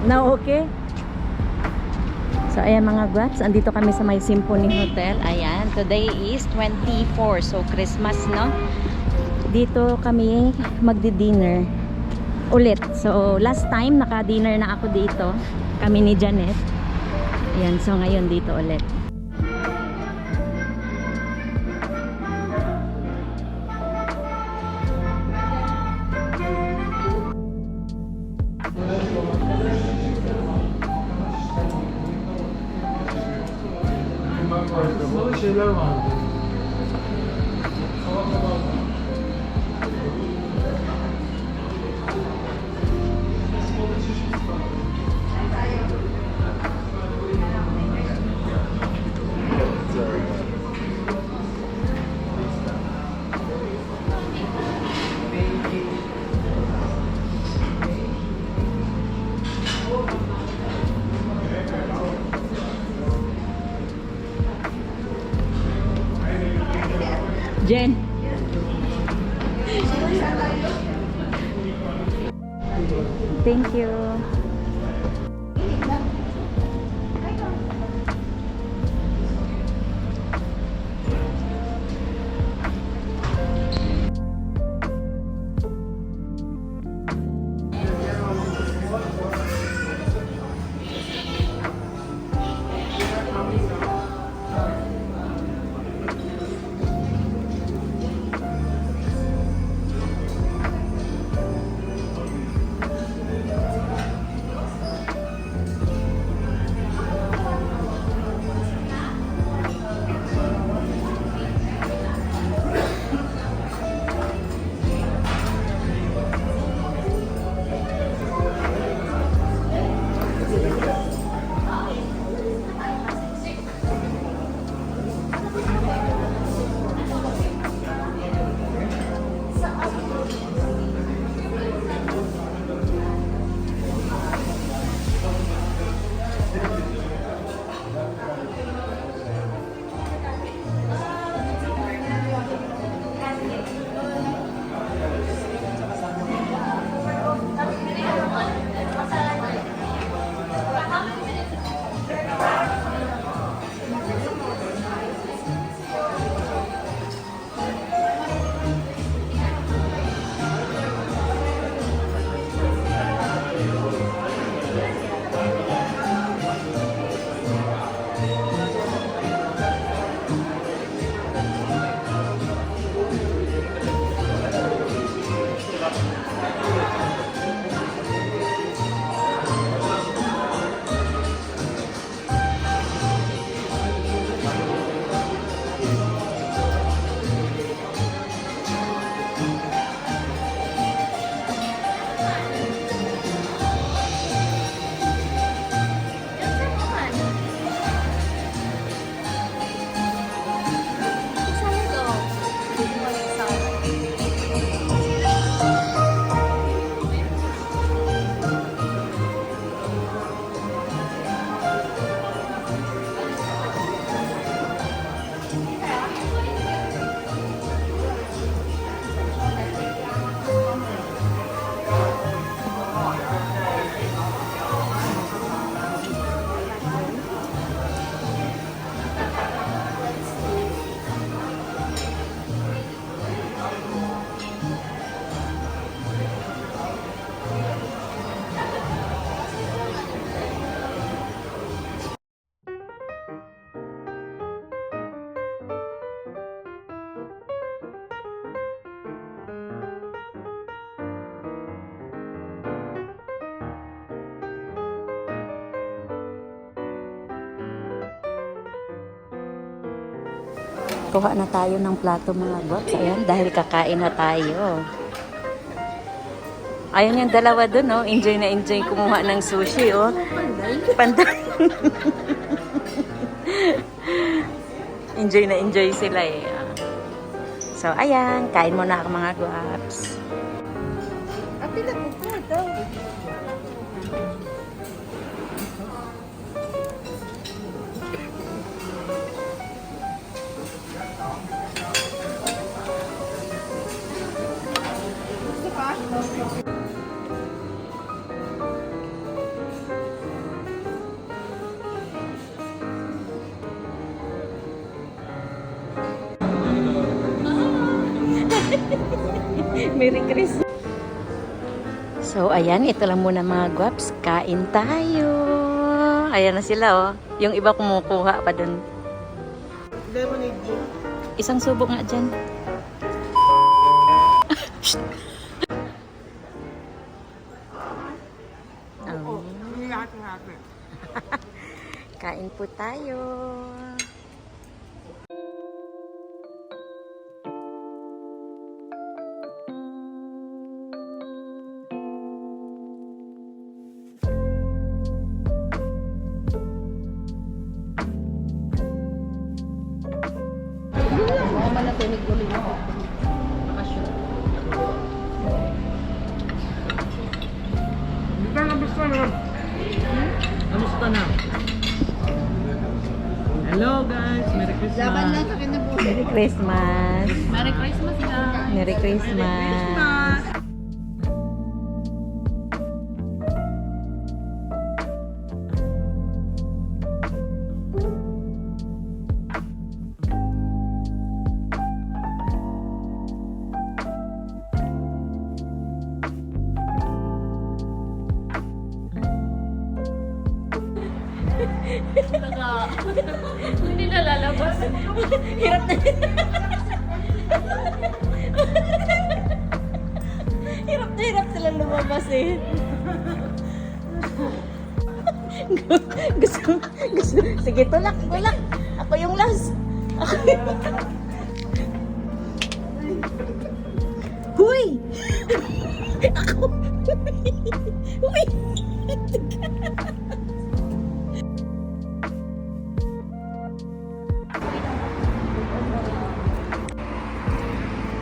Now, okay? So, ayan mga guwaps. Andito kami sa may Symphony Hotel. Ayan. Today is 24. So, Christmas, no? Dito kami magdi-dinner ulit. So, last time, naka-dinner na ako dito. Kami ni Janet. Ayan. So, ngayon dito ulit. Böyle şeyler vardı. Jen. Thank you. Kuha na tayo ng plato mga guwaps. Ayan, dahil kakain na tayo. Ayun yung dalawa dun, oh. Enjoy na enjoy kumuha ng sushi, oh. Panday. Enjoy na enjoy sila, eh. So, ayan. Kain muna ako mga guwaps. Merry Christmas. So, ayan, ito lang muna mga guwaps. Kain tayo. Ayan na sila, oh. Yung iba kumukuha pa dun. Isang subok nga dyan. Oh. Kain po tayo. Kamusta na? Hello guys, Merry Christmas. Merry Christmas. Merry Christmas, guys. Merry Christmas. Hindi na lalabas. Hirap na. Hirap sila lumabas eh. gusto. Sige, tulak. Ako yung last. Huy! Ako. Huy!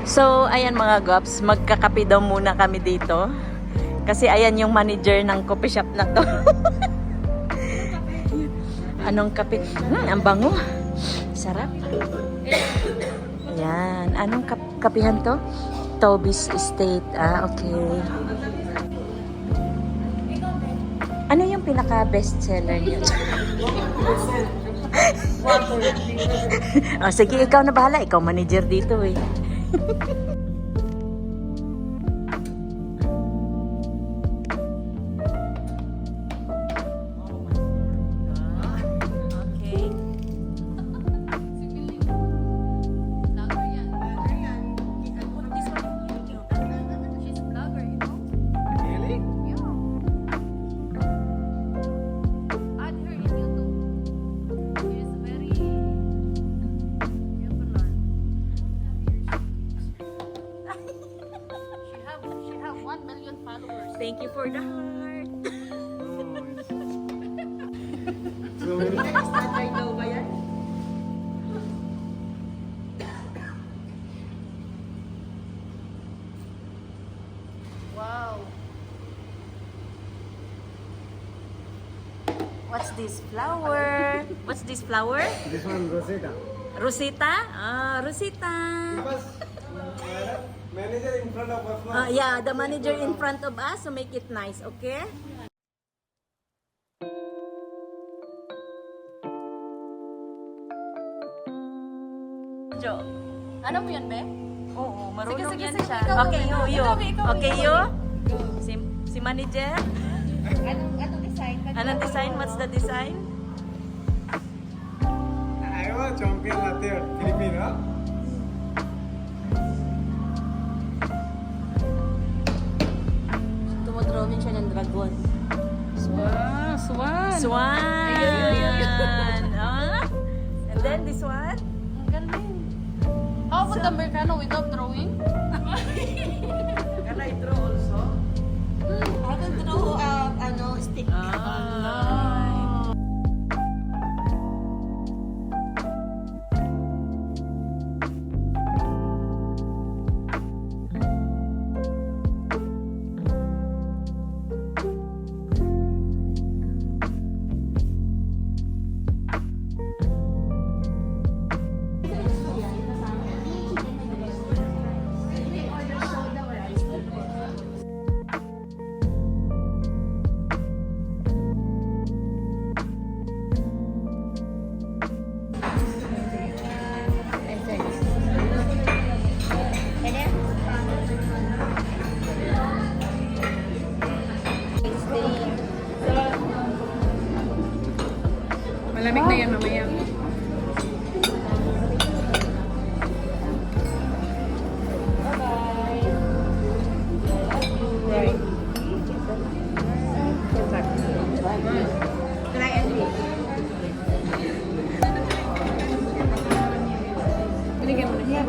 So, ayan mga gops, magkakape daw muna kami dito. Kasi ayan yung manager ng coffee shop na to. Anong kape? Ang bango. Sarap. Ayan. Anong kapihan to? Toby's Estate. Ah, okay. Ano yung pinaka-best seller niya? Oh, sige, ikaw na bahala. Ikaw manager dito eh. Okay. Vlogger yan. She's a vlogger, you know? Really? Yeah. Add her in YouTube. She's very popular. She have 1 million followers. Thank you for the heart. Wow. What's this flower? What's this flower? This one Rosetta. Rosita? Ah, Rosita. Manager in front of us. Yeah, the manager in front of us, so make it nice, okay? Jo. Ano mo yan, be? Oo, marunong Sige, yan sige, siya. ikaw Okay, muna. you. Ikaw, Okay, ikaw. you. Si manager. Anong design? Anong design? What's the design? I was champion latte Filipino. Tumodrawing siya ng dragon. Swan. Swan! Ah? And then this one? Ang galing. How about the Americano without drawing? Can I draw also? I can draw stick. Ah. Lamig na yan mamaya. Binigyan mo na siya.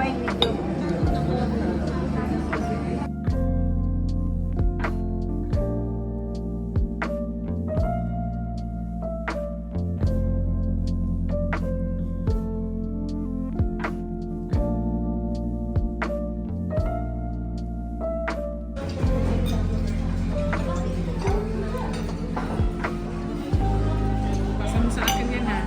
Pasa mo sa akin yan ha.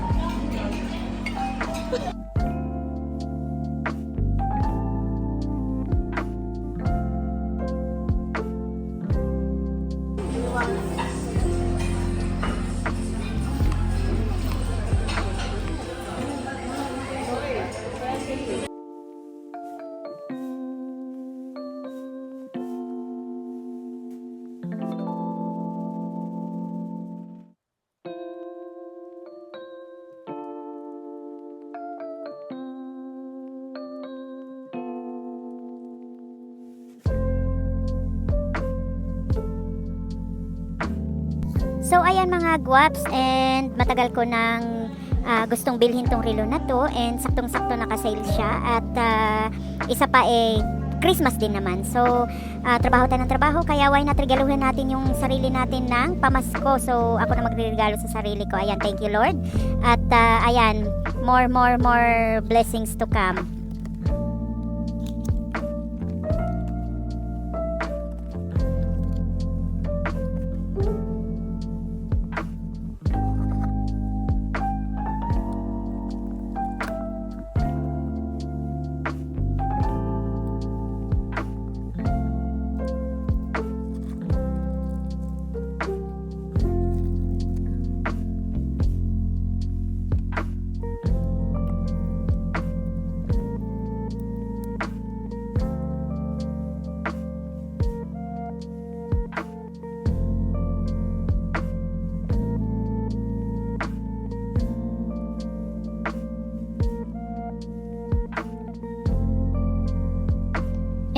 So ayan mga guwaps, and matagal ko nang gustong bilhin tong relo na to, and saktong-sakto naka-sale siya, at isa pa Christmas din naman. So trabaho tayo ng trabaho, kaya why not regaluhin natin yung sarili natin ng pamasko. So ako na magre-regalo sa sarili ko. Ayan, thank you Lord. At ayan, more blessings to come.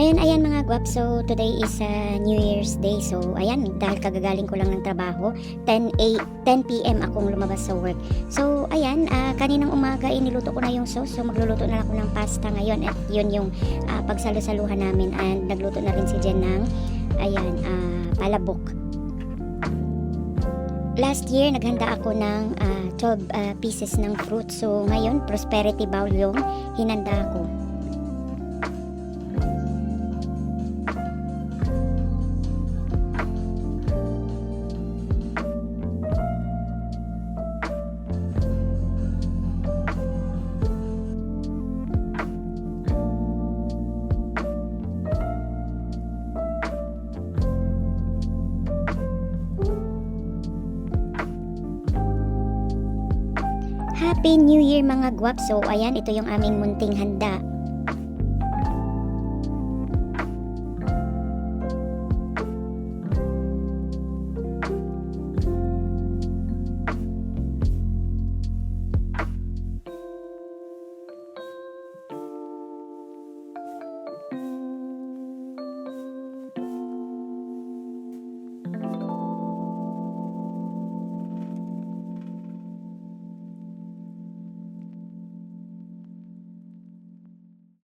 And ayan mga guwap, so today is New Year's Day. So ayan, dahil kagagaling ko lang ng trabaho, 10 PM akong lumabas sa work. So ayan, kaninang umaga niluto ko na yung sauce. So magluluto na ako ng pasta ngayon, at yun yung pagsalo-saluhan namin. And nagluto na rin si Jen ng ayan, palabok. Last year naghanda ako ng 12 pieces ng fruit. So ngayon, prosperity bowl yung hinanda ko. Happy New Year mga guwap. So ayan, ito yung aming munting handa.